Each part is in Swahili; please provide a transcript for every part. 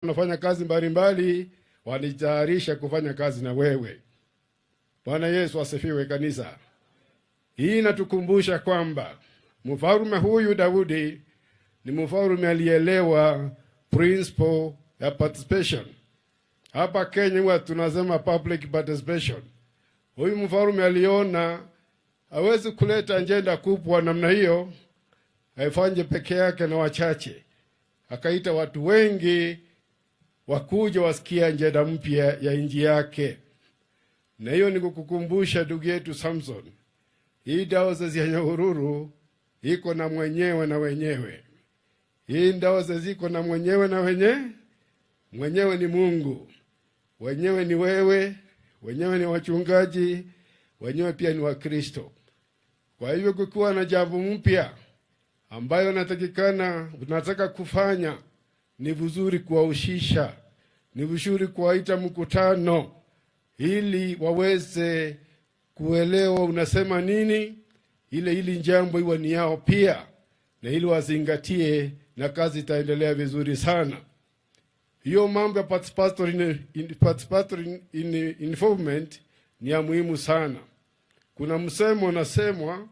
wanafanya kazi mbalimbali, wanitayarisha kufanya kazi na wewe. Bwana Yesu asifiwe kanisa. Hii inatukumbusha kwamba mfalme huyu Daudi ni mfalme alielewa principle ya participation. Hapa Kenya huwa tunasema public participation. Huyu mfalme aliona hawezi kuleta ajenda kubwa namna hiyo, haifanye peke yake na wachache. Akaita watu wengi wakuja wasikia ajenda mpya ya nchi yake. Na hiyo ni kukukumbusha ndugu yetu Samson. Hii diocese ya Nyahururu iko na mwenyewe na wenyewe. Hii diocese iko na mwenyewe na mwenyewe ni Mungu. Wenyewe ni wewe, wenyewe ni wachungaji, wenyewe pia ni Wakristo. Kwa hivyo kukiwa na jambo mpya ambayo nataka kufanya, ni vizuri kuwahusisha, ni vizuri kuwaita mkutano ili waweze kuelewa unasema nini, ili jambo iwe ni yao pia, na ili wazingatie, na kazi itaendelea vizuri sana. Hiyo mambo ya participatory involvement ni ya muhimu sana. Kuna msemo unasemwa,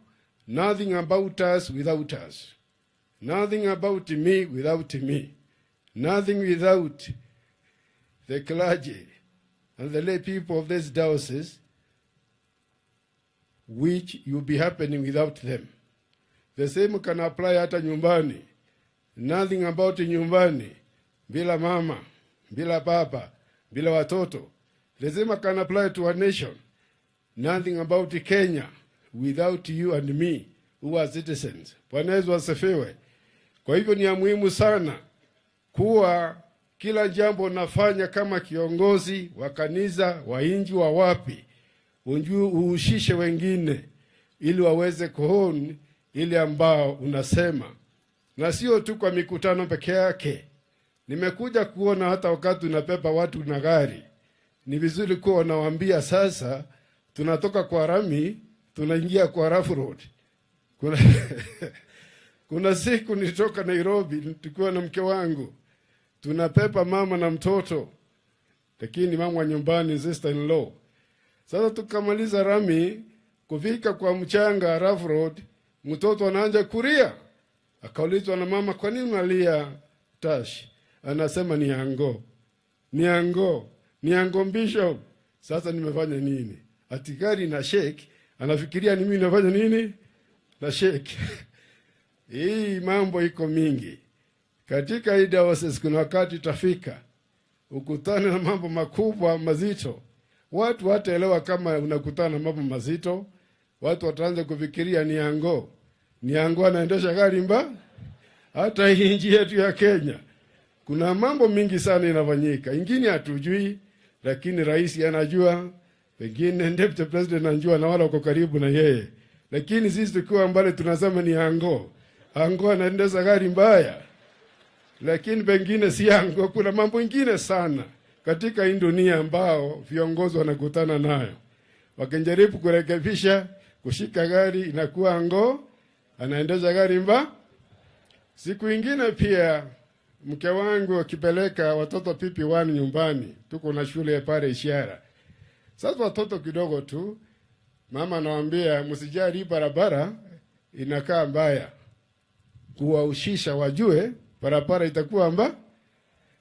nothing about us without us, nothing about me without me, nothing without the clergy and the lay people of this diocese, which will be happening without them. The same can apply hata nyumbani. Nothing about nyumbani bila mama, bila baba, bila watoto. The same can apply to our nation. Nothing about Kenya without you and me who are citizens. Bwana Yesu asifiwe. Kwa hivyo ni ya muhimu sana kuwa kila jambo nafanya kama kiongozi wa kanisa, wa inji, wa wapi, uhusishe wengine ili waweze kuhoni ile ambao unasema. Na sio tu kwa mikutano peke yake. Nimekuja kuona hata wakati unapepa watu na gari, ni vizuri kuwa unawaambia sasa tunatoka kwa Rami tunaingia kwa Rough Road. Kuna siku nilitoka Nairobi tukiwa na mke wangu, tunapepa mama na mtoto, lakini mama wa nyumbani, sister in law. Sasa tukamaliza Rami, kufika kwa mchanga Rough Road, mtoto anaanza kulia. Akaulizwa na mama, kwa nini unalia Tash? Anasema ni ango Bishop. Sasa nimefanya nini? Atikari na shake, anafikiria ni mimi nafanya nini? Na shake. Hii mambo iko mingi. Katika hii diocese kuna wakati utafika ukutane na mambo makubwa mazito. Watu hataelewa kama unakutana na mambo mazito. Watu wataanza kufikiria ni ango anaendesha gari mba. Hata hii nchi yetu ya Kenya kuna mambo mingi sana inafanyika. Ingine hatujui, lakini rais anajua, pengine deputy president anajua, na wala wako karibu na yeye. Lakini sisi tukiwa mbali tunasema ni ango anaendesha gari mbaya. Lakini pengine si ango. Kuna mambo ingine sana katika hii dunia ambao viongozi wanakutana nayo. Wakijaribu kurekebisha, kushika gari inakuwa ango anaendesha gari mbaya. Siku ingine pia mke wangu akipeleka watoto PP1 nyumbani, tuko na shule pale Ishara. Sasa watoto kidogo tu, mama anawaambia msijali, barabara inakaa mbaya, kuwahusisha wajue barabara itakuwa mbaya.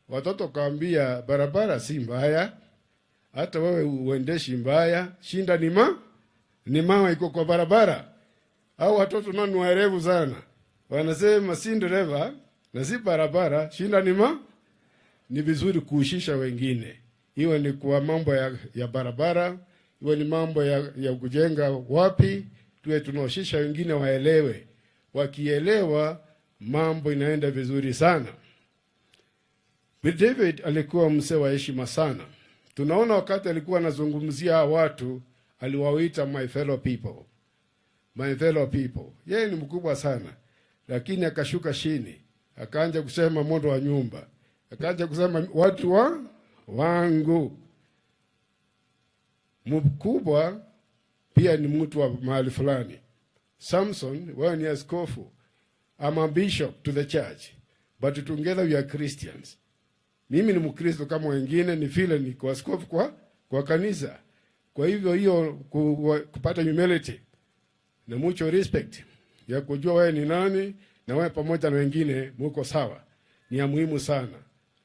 Watoto kaambia barabara si mbaya, hata wewe uendeshi mbaya, shinda ni mama iko kwa barabara. Au watoto nani waerevu sana, wanasema si dereva na si barabara, shinda ni vizuri kuhusisha wengine. Iwe ni kwa mambo ya barabara, iwe ni mambo ya kujenga wapi, tuwe tunahusisha wengine waelewe. Wakielewa mambo inaenda vizuri sana. David alikuwa mzee wa heshima sana. Tunaona wakati alikuwa anazungumzia watu, aliwaita my fellow people. My fellow people. Yeye ni mkubwa sana, lakini akashuka chini. Akaanza kusema mondo wa nyumba. Akaanza kusema watu wangu. Mkubwa pia ni mtu wa mahali fulani. Samson, wewe ni askofu. I'm a bishop to the church, but together we are Christians. Mimi ni Mkristo kama wengine, ni vile ni kwa askofu kwa kanisa. Kwa hivyo hiyo kupata humility na mucho respect ya kujua wewe ni nani na wewe pamoja na wengine muko sawa ni ya muhimu sana.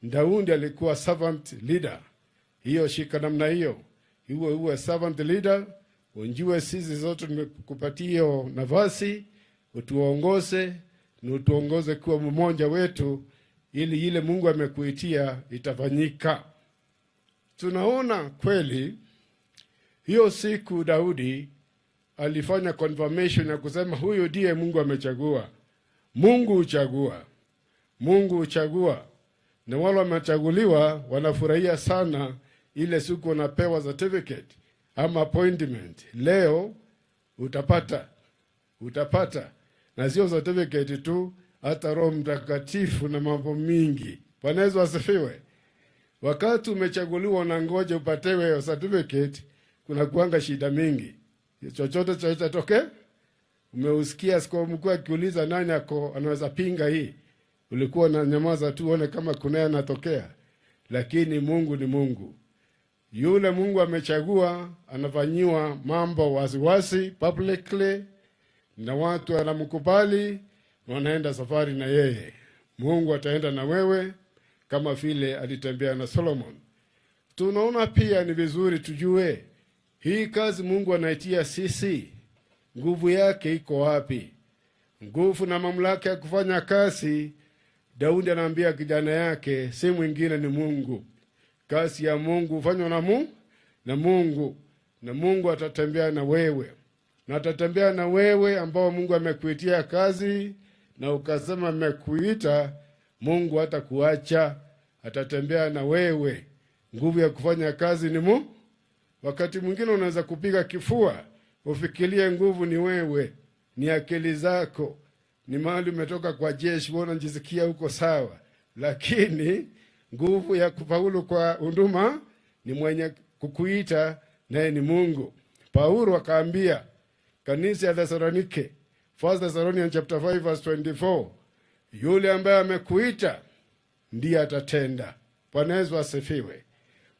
Daudi alikuwa servant leader. Hiyo shika namna hiyo. Uwe servant leader, unjue sisi zote tumekupatia hiyo nafasi, utuongoze, na utuongoze kuwa mmoja wetu ili ile Mungu amekuitia itafanyika. Tunaona kweli hiyo siku Daudi alifanya confirmation ya kusema huyo ndiye Mungu amechagua. Mungu huchagua. Mungu huchagua. Na wale wamechaguliwa wanafurahia sana ile siku wanapewa certificate ama appointment. Leo utapata. Na sio certificate tu, hata Roho Mtakatifu na mambo mingi. Bwana Yesu asifiwe. Wakati umechaguliwa na ngoja upatewe hiyo certificate, kuna kuanga shida mingi. Chochote cha umeusikia siku mkuu akiuliza nani anaweza pinga hii. Ulikuwa na nyamaza tu uone kama kuna yanatokea. Lakini Mungu ni Mungu. Yule Mungu amechagua anafanyiwa mambo waziwazi publicly, na watu wanamkubali, wanaenda safari na yeye. Mungu ataenda na wewe kama vile alitembea na Solomon. Tunaona pia ni vizuri tujue hii kazi Mungu anaitia sisi, nguvu yake iko wapi? Nguvu na mamlaka ya kufanya kazi, Daudi anaambia kijana yake, si mwingine ni Mungu. Kazi ya Mungu hufanywa na Mungu. Na Mungu atatembea na wewe. Na atatembea na wewe ambao Mungu amekuitia kazi, na ukasema amekuita, Mungu hatakuacha, atatembea na wewe. Nguvu ya kufanya kazi ni Mungu. Wakati mwingine unaweza kupiga kifua, ufikirie nguvu ni wewe, ni akili zako, ni mahali umetoka kwa jeshi, wewe unajisikia uko sawa. Lakini nguvu ya kufaulu kwa huduma ni mwenye kukuita, naye ni Mungu. Paulo akaambia kanisa ya Thessalonike, 1 Thessalonians chapter 5 verse 24, yule ambaye amekuita ndiye atatenda. Bwana Yesu asifiwe.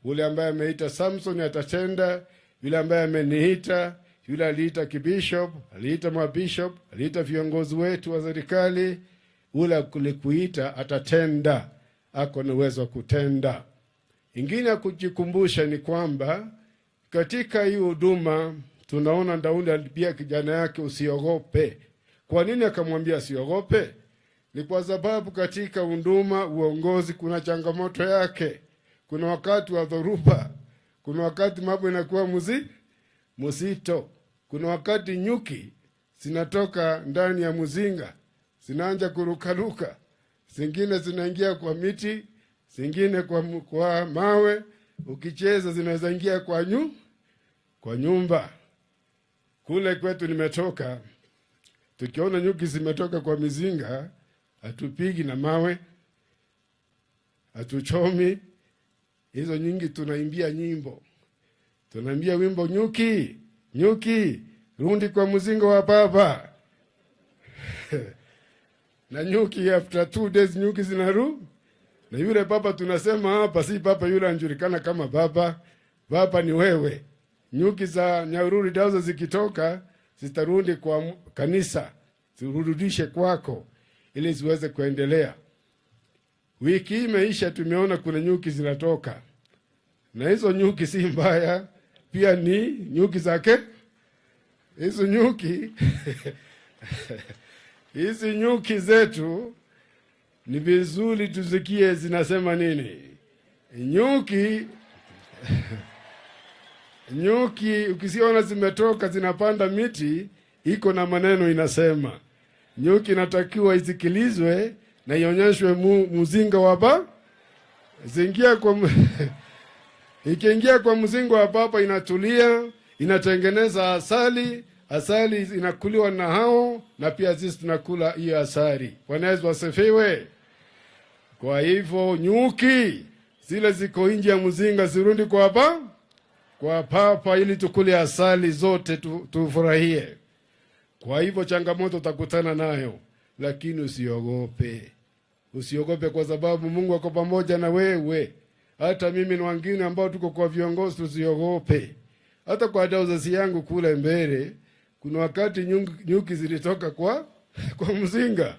Yule ambaye ameita Samson atatenda. Yule ambaye ameniita, yule aliita kibishop, aliita mabishop, aliita viongozi wetu wa serikali, yule kulikuita atatenda. Ako na uwezo wa kutenda. Ingine ya kujikumbusha ni kwamba katika hii huduma tunaona Daudi alipia kijana yake usiogope. Kwa nini akamwambia usiogope? Ni kwa sababu katika huduma, uongozi, kuna changamoto yake. Kuna wakati wa dhoruba, kuna wakati mambo inakuwa mzito, kuna wakati nyuki zinatoka ndani ya mzinga, zinaanza kurukaruka, zingine zinaingia kwa miti, zingine kwa mawe, ukicheza zinaweza ingia kwa nyumba. Kule kwetu nimetoka, tukiona nyuki zimetoka kwa mizinga, hatupigi na mawe, hatuchomi. Hizo nyingi tunaimbia nyimbo. Tunaimbia wimbo, nyuki, rundi kwa mzinga wa baba. Na nyuki after 2 days nyuki zinaru. Na yule baba tunasema hapa si baba yule anjulikana kama baba. Baba ni wewe. Nyuki za Nyahururu dazo zikitoka zitarundi kwa kanisa. Zirudishe kwako ili ziweze kuendelea. Wiki imeisha, tumeona kuna nyuki zinatoka. Na hizo nyuki si mbaya, pia ni nyuki zake. Hizo nyuki hizi nyuki zetu ni vizuri tusikie zinasema nini. Nyuki ukisiona zimetoka zinapanda miti, iko na maneno inasema. Nyuki inatakiwa isikilizwe na ionyeshwe mzinga wa baba. Ikiingia kwa mzinga wa baba inatulia, inatengeneza asali. Asali inakuliwa na hao, na pia sisi tunakula hiyo asali. Bwana Yesu asifiwe. Kwa hivyo nyuki zile ziko nje ya mzinga zirundi kwa papa ili tukule asali zote tufurahie. Kwa hivyo changamoto utakutana nayo, lakini usiogope. Usiogope kwa sababu Mungu ako pamoja na wewe. Hata mimi na wengine ambao tuko kwa viongozi tusiogope. Hata kwa dauzazi yangu kule mbele, kuna wakati nyuki zilitoka kwa mzinga.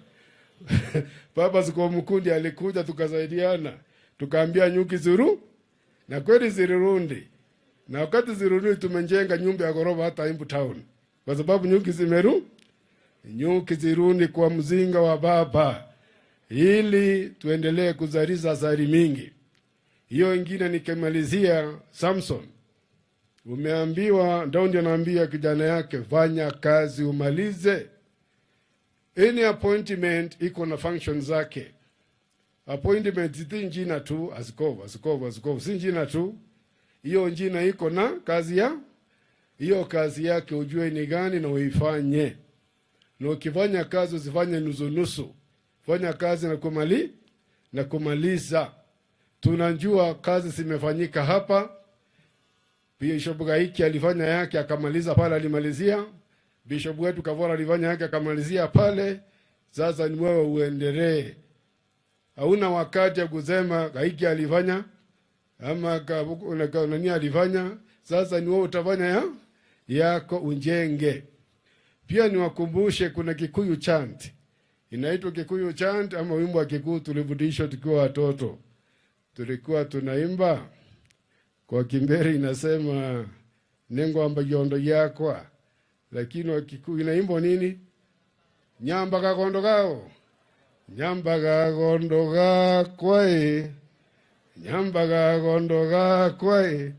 Baba Siko Mkundi alikuja tukasaidiana. Tukaambia nyuki zuru, na kweli zilirundi. Na wakati zirudi tumejenga nyumba ya ghorofa hata Embu Town. Kwa sababu nyuki zirudi kwa mzinga wa baba. Ili tuendelee kuzalisha asali mingi. Hiyo ingine nikimalizia Samson. Umeambiwa, Daudi anaambia kijana yake, fanya kazi umalize. Any appointment iko na function zake. Appointment si jina tu, askofu, si jina tu. Hiyo jina iko na kazi ya hiyo kazi yake, ujue ni gani na uifanye. Na ukifanya kazi usifanye nusu. Fanya kazi na kumaliza. Tunajua kazi zimefanyika hapa. Bishop Gaiki alifanya yake akamaliza pale, alimalizia. Bishop wetu Kavora alifanya yake akamalizia pale. Sasa ni wewe uendelee. Hauna wakati ya kusema Gaiki alifanya ama nani alifanya. Sasa ni wewe utafanya yako unjenge. Pia niwakumbushe kuna Kikuyu chant. Inaitwa Kikuyu chant ama wimbo wa Kikuyu tulifundishwa tukiwa watoto. Tulikuwa tunaimba kwa Kimberi, inasema nengo amba yondo yakwa. Lakini wa Kikuyu inaimba nini? Nyamba gakondo gao. Nyamba gakondo gakwae. Nyamba gakondo gakwae.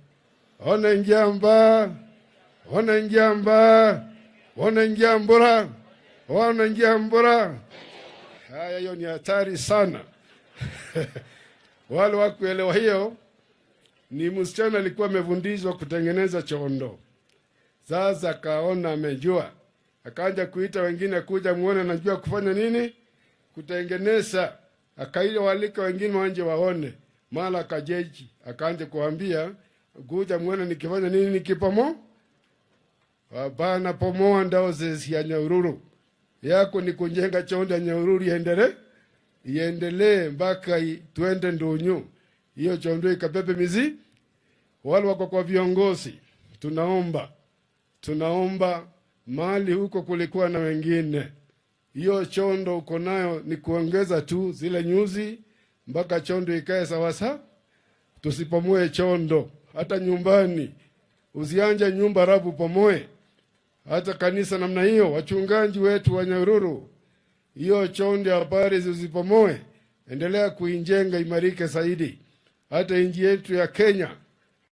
Ona njamba. Ona njamba. Ona njambura. Ona njambura. Haya, hiyo ni hatari sana. Wale wakuelewa hiyo, ni msichana alikuwa amefundishwa kutengeneza chondo. Sasa kaona amejua. Akaanza kuita wengine kuja muone anajua kufanya nini? Kutengeneza. Akaile walika wengine wanje waone. Mala kajeji. Akaanza kuambia kuja muone nikifanya nini nikipomo? Bana pomoa ndao zezi ya Nyahururu. Yako ni kujenga chondo ya Nyahururu iendelee mpaka tuende Ndunyu. Hiyo chondo ikabebe mizi. Wale wako kwa viongozi, tunaomba mali huko kulikuwa na wengine. Hiyo chondo uko nayo ni kuongeza tu zile nyuzi mpaka chondo ikae sawa. Tusipomoe chondo hata nyumbani. Usianje nyumba rabu pomoe. Hata kanisa namna hiyo, wachungaji wetu wa Nyahururu, hiyo chondo ya habari usipomoe. Endelea kuinjenga imarike zaidi. Hata nchi yetu ya Kenya,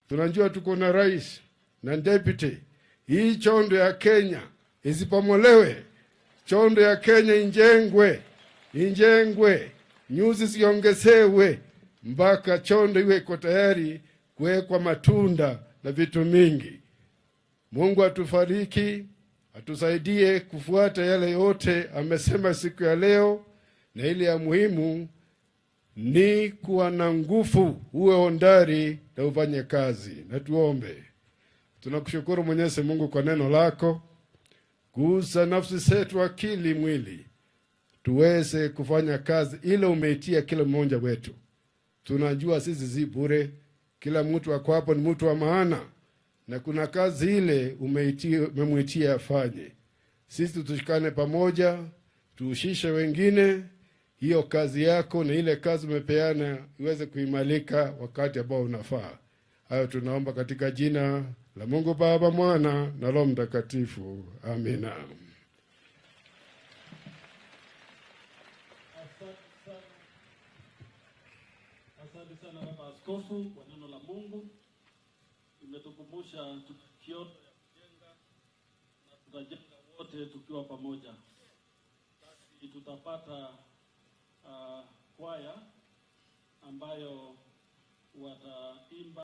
tunajua tuko na rais na deputy. Hii chondo ya Kenya isipomolewe. Chondo ya Kenya injengwe. Nyuzi ziongezewe mpaka chondo iwe iko tayari kuwekwa matunda na vitu mingi. Mungu atufariki, atusaidie kufuata yale yote amesema siku ya leo, na ile ya muhimu ni kuwa na nguvu, uwe ondari na ufanye kazi. Na tuombe. Tunakushukuru Mwenyezi Mungu kwa neno lako. Gusa nafsi zetu, akili, mwili, tuweze kufanya kazi ile umeitia kila mmoja wetu. Tunajua sisi si bure, kila mtu wako hapo ni mtu wa maana, na kuna kazi ile umemwitia afanye. Sisi tushikane pamoja, tuushishe wengine, hiyo kazi yako na ile kazi umepeana iweze kuimalika wakati ambao unafaa. Hayo tunaomba katika jina la Mungu Baba, Mwana na Roho Mtakatifu. Amina. Asante sana Baba Askofu kwa neno la Mungu. Imetukumbusha tukio ya kujenga na tutajenga wote tukiwa pamoja. Basi tutapata kwaya ambayo wataimba